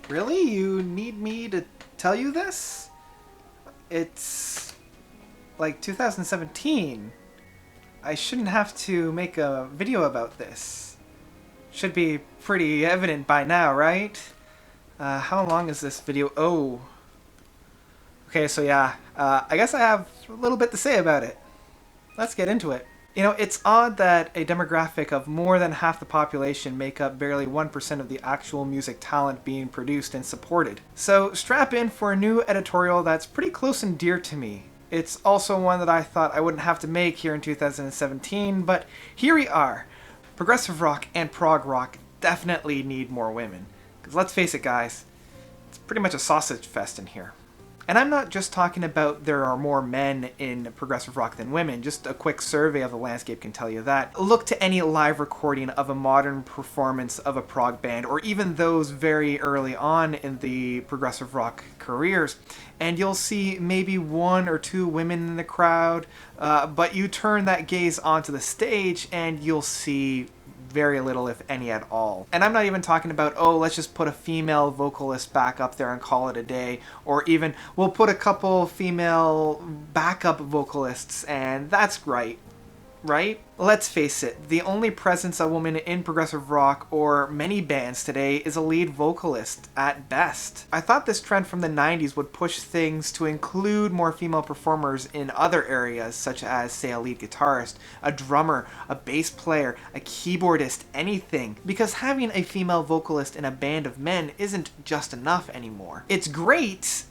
Really? You need me to tell you this? It's like 2017. I shouldn't have to make a video about this. Should be pretty evident by now, right? How long is this video? Oh. Okay, so yeah, I guess I have a little bit to say about it. Let's get into it. You know, it's odd that a demographic of more than half the population make up barely 1% of the actual music talent being produced and supported. So strap in for a new editorial that's pretty close and dear to me. It's also one that I thought I wouldn't have to make here in 2017, but here we are. Progressive rock and prog rock definitely need more women. Because let's face it, guys, it's pretty much a sausage fest in here. And I'm not just talking about there are more men in progressive rock than women. Just a quick survey of the landscape can tell you that. Look to any live recording of a modern performance of a prog band, or even those very early on in the progressive rock careers, and you'll see maybe one or two women in the crowd, but you turn that gaze onto the stage and you'll see very little, if any at all. And I'm not even talking about, oh, let's just put a female vocalist back up there and call it a day, or even we'll put a couple female backup vocalists and that's great, right? Let's face it, the only presence of women in progressive rock or many bands today is a lead vocalist at best. I thought this trend from the 90s would push things to include more female performers in other areas, such as, say, a lead guitarist, a drummer, a bass player, a keyboardist, anything, because having a female vocalist in a band of men isn't just enough anymore. It's great,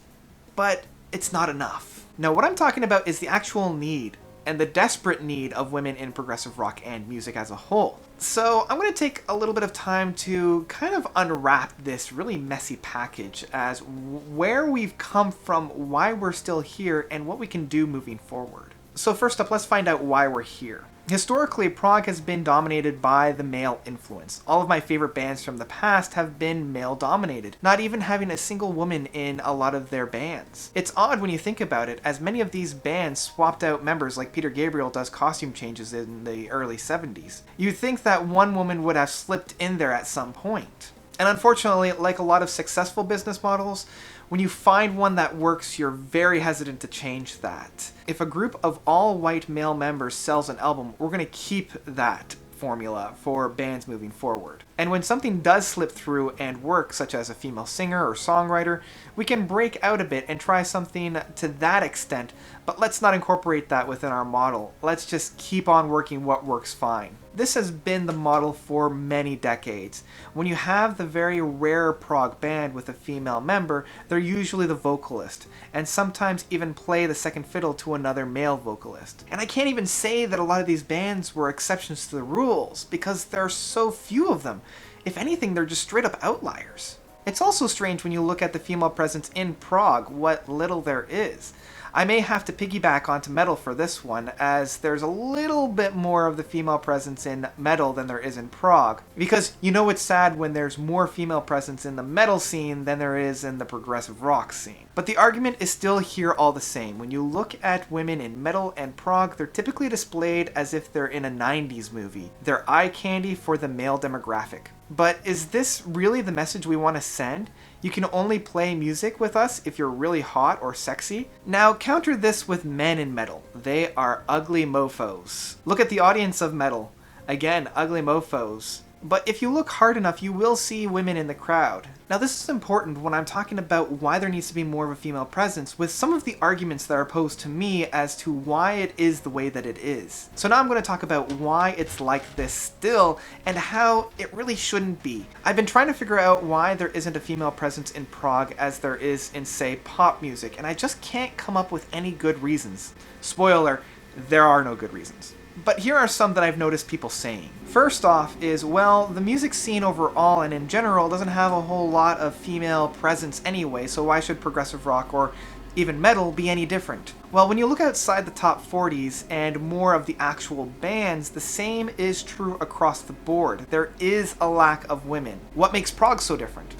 but it's not enough. No, what I'm talking about is the actual need, and the desperate need of women in progressive rock and music as a whole. So I'm going to take a little bit of time to kind of unwrap this really messy package as where we've come from, why we're still here, and what we can do moving forward. So first up, let's find out why we're here. Historically, prog has been dominated by the male influence. All of my favorite bands from the past have been male-dominated, not even having a single woman in a lot of their bands. It's odd when you think about it, as many of these bands swapped out members like Peter Gabriel does costume changes in the early 70s. You'd think that one woman would have slipped in there at some point. And unfortunately, like a lot of successful business models, when you find one that works, you're very hesitant to change that. If a group of all white male members sells an album, we're going to keep that formula for bands moving forward. And when something does slip through and work, such as a female singer or songwriter, we can break out a bit and try something to that extent, but let's not incorporate that within our model. Let's just keep on working what works fine. This has been the model for many decades. When you have the very rare prog band with a female member, they're usually the vocalist, and sometimes even play the second fiddle to another male vocalist. And I can't even say that a lot of these bands were exceptions to the rules, because there are so few of them. If anything, they're just straight up outliers. It's also strange when you look at the female presence in prog, what little there is. I may have to piggyback onto metal for this one, as there's a little bit more of the female presence in metal than there is in prog. Because you know it's sad when there's more female presence in the metal scene than there is in the progressive rock scene. But the argument is still here all the same. When you look at women in metal and prog, they're typically displayed as if they're in a 90s movie. They're eye candy for the male demographic. But is this really the message we want to send? You can only play music with us if you're really hot or sexy? Now counter this with men in metal. They are ugly mofos. Look at the audience of metal. Again, ugly mofos. But if you look hard enough, you will see women in the crowd. Now this is important when I'm talking about why there needs to be more of a female presence, with some of the arguments that are posed to me as to why it is the way that it is. So now I'm going to talk about why it's like this still, and how it really shouldn't be. I've been trying to figure out why there isn't a female presence in prog as there is in, say, pop music, and I just can't come up with any good reasons. Spoiler, there are no good reasons. But here are some that I've noticed people saying. First off is, well, the music scene overall and in general doesn't have a whole lot of female presence anyway, so why should progressive rock or even metal be any different? Well, when you look outside the top 40s and more of the actual bands, the same is true across the board. There is a lack of women. What makes prog so different?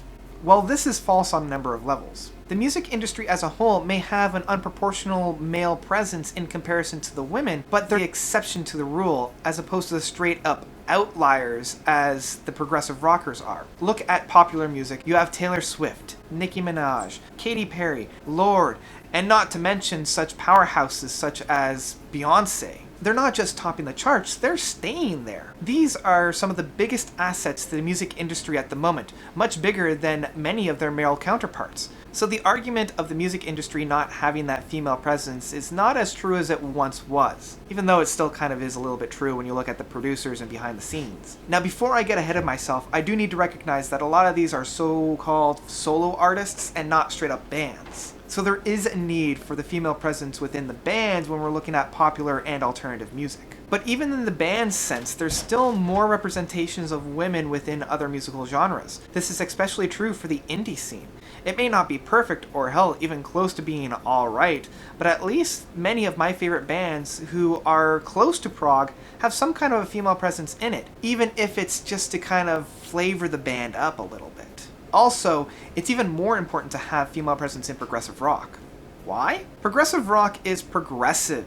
Well, this is false on a number of levels. The music industry as a whole may have an unproportional male presence in comparison to the women, but they're the exception to the rule, as opposed to the straight-up outliers as the progressive rockers are. Look at popular music. You have Taylor Swift, Nicki Minaj, Katy Perry, Lorde, and not to mention such powerhouses such as Beyonce. They're not just topping the charts, they're staying there. These are some of the biggest assets to the music industry at the moment, much bigger than many of their male counterparts. So the argument of the music industry not having that female presence is not as true as it once was, even though it still kind of is a little bit true when you look at the producers and behind the scenes. Now, before I get ahead of myself, I do need to recognize that a lot of these are so-called solo artists and not straight-up bands. So there is a need for the female presence within the bands when we're looking at popular and alternative music. But even in the band sense, there's still more representations of women within other musical genres. This is especially true for the indie scene. It may not be perfect or hell, even close to being alright, but at least many of my favorite bands who are close to prog have some kind of a female presence in it, even if it's just to kind of flavor the band up a little bit. Also, it's even more important to have female presence in progressive rock. Why? Progressive rock is progressive.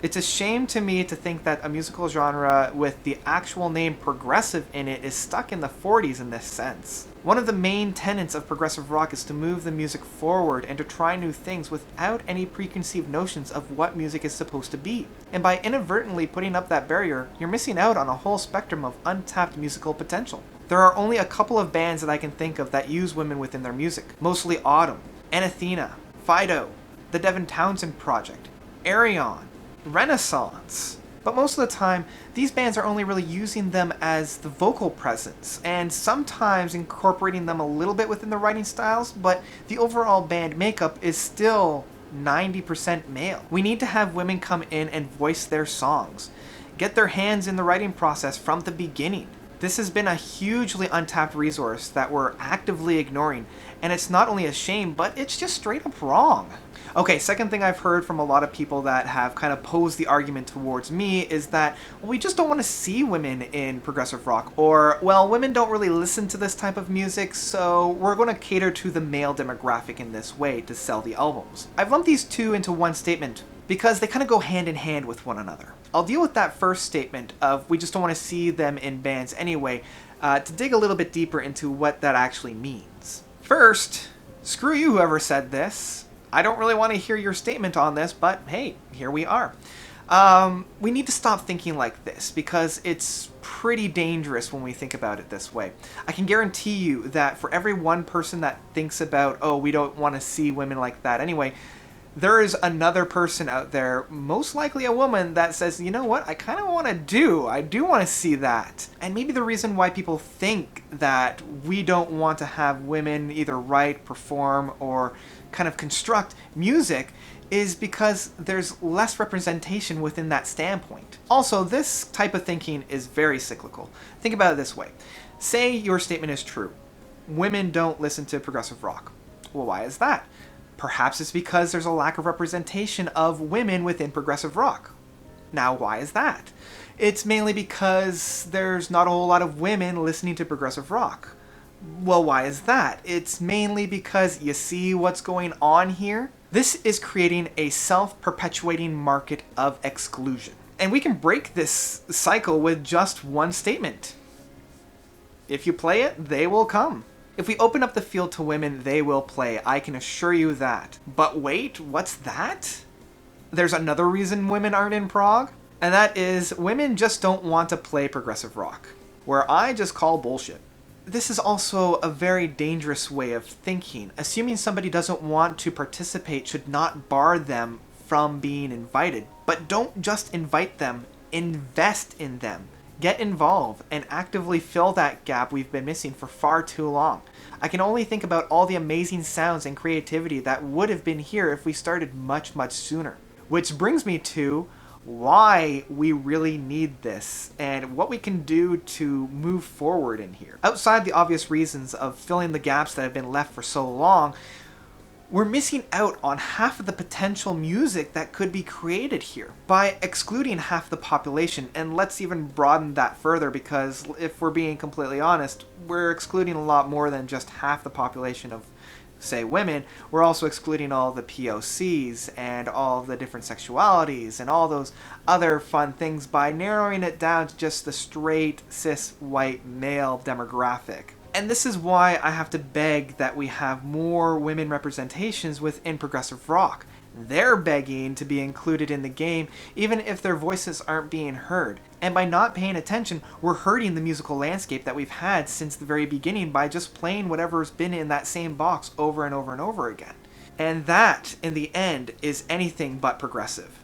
It's a shame to me to think that a musical genre with the actual name progressive in it is stuck in the 40s in this sense. One of the main tenets of progressive rock is to move the music forward and to try new things without any preconceived notions of what music is supposed to be. And by inadvertently putting up that barrier, you're missing out on a whole spectrum of untapped musical potential. There are only a couple of bands that I can think of that use women within their music. Mostly Autumn, Anathena, Fido, the Devin Townsend Project, Arion, Renaissance. But most of the time, these bands are only really using them as the vocal presence, and sometimes incorporating them a little bit within the writing styles, but the overall band makeup is still 90% male. We need to have women come in and voice their songs, get their hands in the writing process from the beginning. This has been a hugely untapped resource that we're actively ignoring, and it's not only a shame, but it's just straight up wrong. Okay, second thing I've heard from a lot of people that have kind of posed the argument towards me is that, well, we just don't want to see women in progressive rock, or, well, women don't really listen to this type of music, so we're going to cater to the male demographic in this way to sell the albums. I've lumped these two into one statement because they kind of go hand in hand with one another. I'll deal with that first statement of we just don't want to see them in bands anyway, to dig a little bit deeper into what that actually means. First, screw you whoever said this. I don't really want to hear your statement on this, but hey, here we are. We need to stop thinking like this because it's pretty dangerous when we think about it this way. I can guarantee you that for every one person that thinks about, oh, we don't want to see women like that anyway, there is another person out there, most likely a woman, that says, you know what, I kind of want to I do want to see that. And maybe the reason why people think that we don't want to have women either write, perform, or kind of construct music is because there's less representation within that standpoint. Also, this type of thinking is very cyclical. Think about it this way. Say your statement is true. Women don't listen to progressive rock. Well, why is that? Perhaps it's because there's a lack of representation of women within progressive rock. Now, why is that? It's mainly because there's not a whole lot of women listening to progressive rock. Well, why is that? It's mainly because you see what's going on here? This is creating a self-perpetuating market of exclusion. And we can break this cycle with just one statement. If you play it, they will come. If we open up the field to women, they will play. I can assure you that. But wait, what's that? There's another reason women aren't in prog, and that is women just don't want to play progressive rock, where I just call bullshit. This is also a very dangerous way of thinking. Assuming somebody doesn't want to participate should not bar them from being invited. But don't just invite them, invest in them. Get involved and actively fill that gap we've been missing for far too long. I can only think about all the amazing sounds and creativity that would have been here if we started much, much sooner. Which brings me to why we really need this and what we can do to move forward in here. Outside the obvious reasons of filling the gaps that have been left for so long, we're missing out on half of the potential music that could be created here by excluding half the population. And let's even broaden that further, because if we're being completely honest, we're excluding a lot more than just half the population of, say, women. We're also excluding all the POCs and all of the different sexualities and all those other fun things by narrowing it down to just the straight cis white male demographic. And this is why I have to beg that we have more women representations within progressive rock. They're begging to be included in the game, even if their voices aren't being heard. And by not paying attention, we're hurting the musical landscape that we've had since the very beginning by just playing whatever's been in that same box over and over and over again. And that, in the end, is anything but progressive.